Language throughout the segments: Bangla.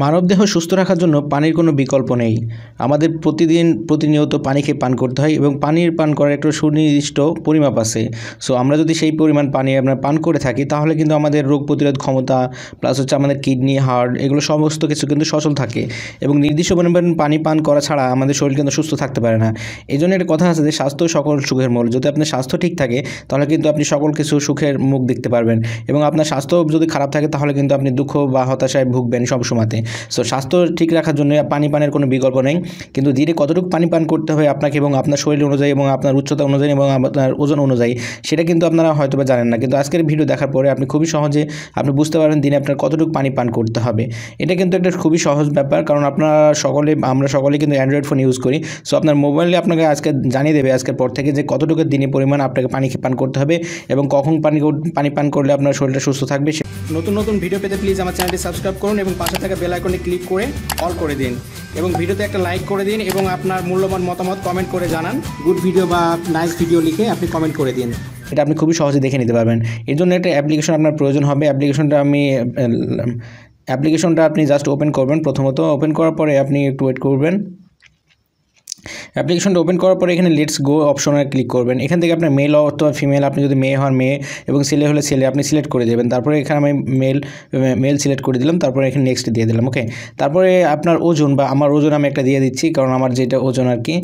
মানবদেহ সুস্থ রাখার জন্য পানির কোনো বিকল্প নেই। আমাদের প্রতিনিয়ত পানিকে পান করতে হয় এবং পানির পান করার একটা সুনির্দিষ্ট পরিমাপ আছে। সো আমরা যদি সেই পরিমাণ পানি আমরা পান করে থাকি তাহলে কিন্তু আমাদের রোগ প্রতিরোধ ক্ষমতা প্লাস হচ্ছে আমাদের কিডনি, হার্ট এগুলো সমস্ত কিছু কিন্তু সচল থাকে এবং নির্দিষ্ট পরিমাণ পানি পান করা ছাড়া আমাদের শরীর কিন্তু সুস্থ থাকতে পারে না। এই জন্য একটা কথা আছে যে স্বাস্থ্য সকল সুখের মূল। যদি আপনার স্বাস্থ্য ঠিক থাকে তাহলে কিন্তু আপনি সকল কিছু সুখের মুখ দেখতে পারবেন এবং আপনার স্বাস্থ্য যদি খারাপ থাকে তাহলে কিন্তু আপনি দুঃখ বা হতাশায় ভুগবেন সবসময়তে। সো স্বাস্থ্য ঠিক রাখার জন্য পানি পানের কোনো বিকল্প নেই, কিন্তু দিনে কতটুকু পানি পান করতে হবে আপনাকে এবং আপনার শরীর অনুযায়ী এবং আপনার উচ্চতা অনুযায়ী এবং আপনার ওজন অনুযায়ী সেটা কিন্তু আপনারা হয়তো বা জানেন না, কিন্তু আজকের ভিডিও দেখার পরে আপনি খুবই সহজে আপনি বুঝতে পারবেন দিনে আপনার কতটুকু পানি পান করতে হবে। এটা কিন্তু একটা খুবই সহজ ব্যাপার, কারণ আমরা সকলে কিন্তু অ্যান্ড্রয়েড ফোন ইউজ করি। সো আপনার মোবাইলে আপনাকে আজকে জানিয়ে দেবে আজকের পর থেকে যে কতটুকু দিনে পরিমাণ আপনাকে পানি পান করতে হবে এবং কখন পানি পান করলে আপনার শরীরটা সুস্থ থাকবে। নতুন নতুন ভিডিও পেতে প্লিজ আমার চ্যানেলটি সাবস্ক্রাইব করুন এবং পাশে থাকা বেল আইকনে ক্লিক করে অল করে দিন এবং ভিডিওতে একটা লাইক করে দিন এবং আপনার মূল্যবান মতামত কমেন্ট করে জানান। গুড ভিডিও বা নাইস ভিডিও লিখে আপনি কমেন্ট করে দিন। এটা আপনি খুবই সহজে দেখে নিতে পারবেন। এর জন্য একটা অ্যাপ্লিকেশন আপনার প্রয়োজন হবে। অ্যাপ্লিকেশনটা আপনি জাস্ট ওপেন করবেন। প্রথমত ওপেন করার পরে আপনি একটু ওয়েট করবেন। অ্যাপ্লিকেশনটা ওপেন করার পরে এখানে লেটস গো অপশনে ক্লিক করবেন। এখান থেকে আপনার মেল অথবা ফিমেল, আপনি যদি মেয়ে হন মেয়ে এবং ছেলে হলে ছেলে আপনি সিলেক্ট করে দেবেন। তারপরে এখানে আমি মেল সিলেক্ট করে দিলাম, তারপরে এখানে নেক্সট দিয়ে দিলাম। ওকে, তারপরে আপনার ওজন বা আমার ওজন আমি একটা দিয়ে দিচ্ছি, কারণ আমার যেটা ওজন আর কি।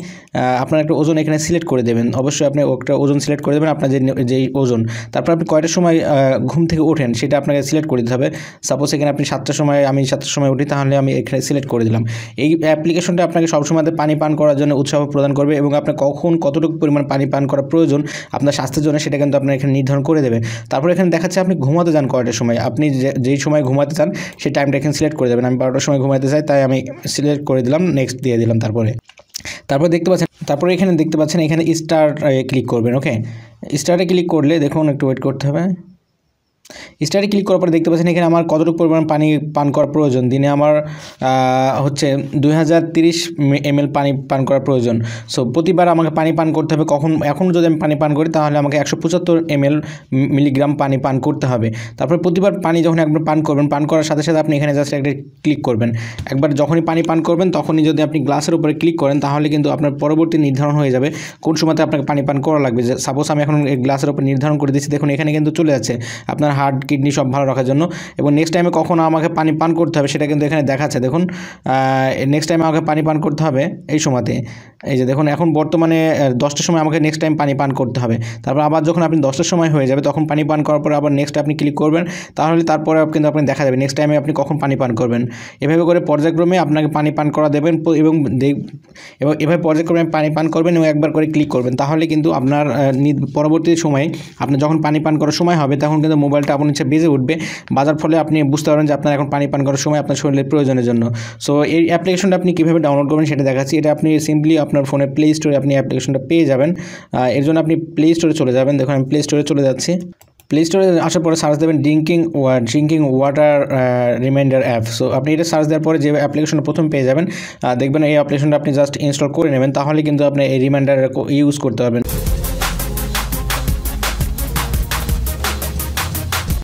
আপনার একটা ওজন এখানে সিলেক্ট করে দেবেন। অবশ্যই আপনি একটা ওজন সিলেক্ট করে দেবেন, আপনার যেই ওজন। তারপর আপনি কয়টার সময় ঘুম থেকে ওঠেন সেটা আপনাকে সিলেক্ট করে দিতে হবে। সাপোজ এখানে আপনি 7টার সময়, আমি 7টার সময় উঠি, তাহলে আমি এখানে সিলেক্ট করে দিলাম। এই অ্যাপ্লিকেশনটা আপনাকে সবসময় পানি পান করার জন্য উৎসাহ প্রদান করবে এবং আপনার কখন কতটুকু পরিমাণ পানি পান করা প্রয়োজন আপনার স্বাস্থ্যের জন্য সেটা কিন্তু আপনার এখানে নির্ধারণ করে দেবে। তারপর এখানে দেখাচ্ছে আপনি ঘুমাতে যান কয়টার সময়। আপনি যেই সময় ঘুমাতে চান সেই টাইমটা এখানে সিলেক্ট করে দেবেন। আমি 12টার সময় ঘুমাতে চাই, তাই আমি সিলেক্ট করে দিলাম, নেক্সট দিয়ে দিলাম। তারপরে এখানে দেখতে পাচ্ছেন এখানে স্টার্ট ক্লিক করবেন। ওকে, স্টার্টে ক্লিক করলে দেখুন একটু ওয়েট করতে হবে। স্টার্টে ক্লিক করার পরে দেখতে পাচ্ছেন এখানে আমার কতটুকু পরিমাণ পানি পান করা প্রয়োজন। দিনে আমার হচ্ছে 2030 ml পানি পান করা প্রয়োজন। সো প্রতিবার আমাকে পানি পান করতে হবে। এখন যদি আমি পানি পান করি তাহলে আমাকে 175 মিলিগ্রাম পানি পান করতে হবে। তারপরে প্রতিবার পানি যখন একবার পান করবেন, পান করার সাথে সাথে আপনি এখানে জাস্ট একটা ক্লিক করবেন। একবার যখনই পানি পান করবেন তখনই যদি আপনি গ্লাসের উপরে ক্লিক করেন তাহলে কিন্তু আপনার পরবর্তী নির্ধারণ হয়ে যাবে কোন সময়তে আপনাকে পানি পান করা লাগবে। সাপোজ আমি এখন এই গ্লাসের উপর নির্ধারণ করে দিচ্ছি, দেখুন এখানে কিন্তু চলে যাচ্ছে আপনার হার্ট, কিডনি সব ভালো রাখার জন্য। এবং নেক্সট টাইমে কখন আমাকে পানি পান করতে হবে সেটা কিন্তু এখানে দেখাচ্ছে। দেখুন নেক্সট টাইমে আমাকে পানি পান করতে হবে এই সময়তে। এই যে দেখুন এখন বর্তমানে 10টার সময় আমাকে নেক্সট টাইম পানি পান করতে হবে। তারপর আবার যখন আপনি 10টার সময় হয়ে যাবে তখন পানি পান করার পরে আবার নেক্সট আপনি ক্লিক করবেন, তাহলে তারপরে কিন্তু আপনি দেখা যাবে নেক্সট টাইমে আপনি কখন পানি পান করবেন। এভাবে করে পর্যায়ক্রমে আপনাকে পানি পান করা দেবেন এবং এভাবে পর্যায়ক্রমে পানি পান করবেন এবং একবার করে ক্লিক করবেন। তাহলে কিন্তু আপনার পরবর্তী সময়ে আপনার যখন পানি পান করার সময় হবে তখন কিন্তু মোবাইলটা আপনার নিচে বেজে উঠবে, বাজার ফলে আপনি বুঝতে পারবেন যে আপনার এখন পানি পান করার সময় আপনার শরীরের প্রয়োজনের জন্য। সো এই অ্যাপ্লিকেশনটা আপনি কীভাবে ডাউনলোড করবেন সেটা দেখাচ্ছি। এটা আপনি সিম্পলি আপনার ফোনের প্লে স্টোরে আপনি অ্যাপ্লিকেশনটা পেয়ে যাবেন। এর জন্য আপনি প্লে স্টোরে চলে যাবেন। দেখুন আমি প্লে স্টোরে চলে যাচ্ছি। প্লে স্টোরে আসার পরে সার্চ দেবেন drinking water reminder app. So আপনি এটা সার্চ দেওয়ার পরে যে অ্যাপ্লিকেশনটা প্রথম পেয়ে যাবেন, দেখবেন এই অ্যাপ্লিকেশনটা আপনি জাস্ট ইনস্টল করে নেবেন, তাহলে কিন্তু আপনি এই রিমাইন্ডার ইউজ করতে পারবেন।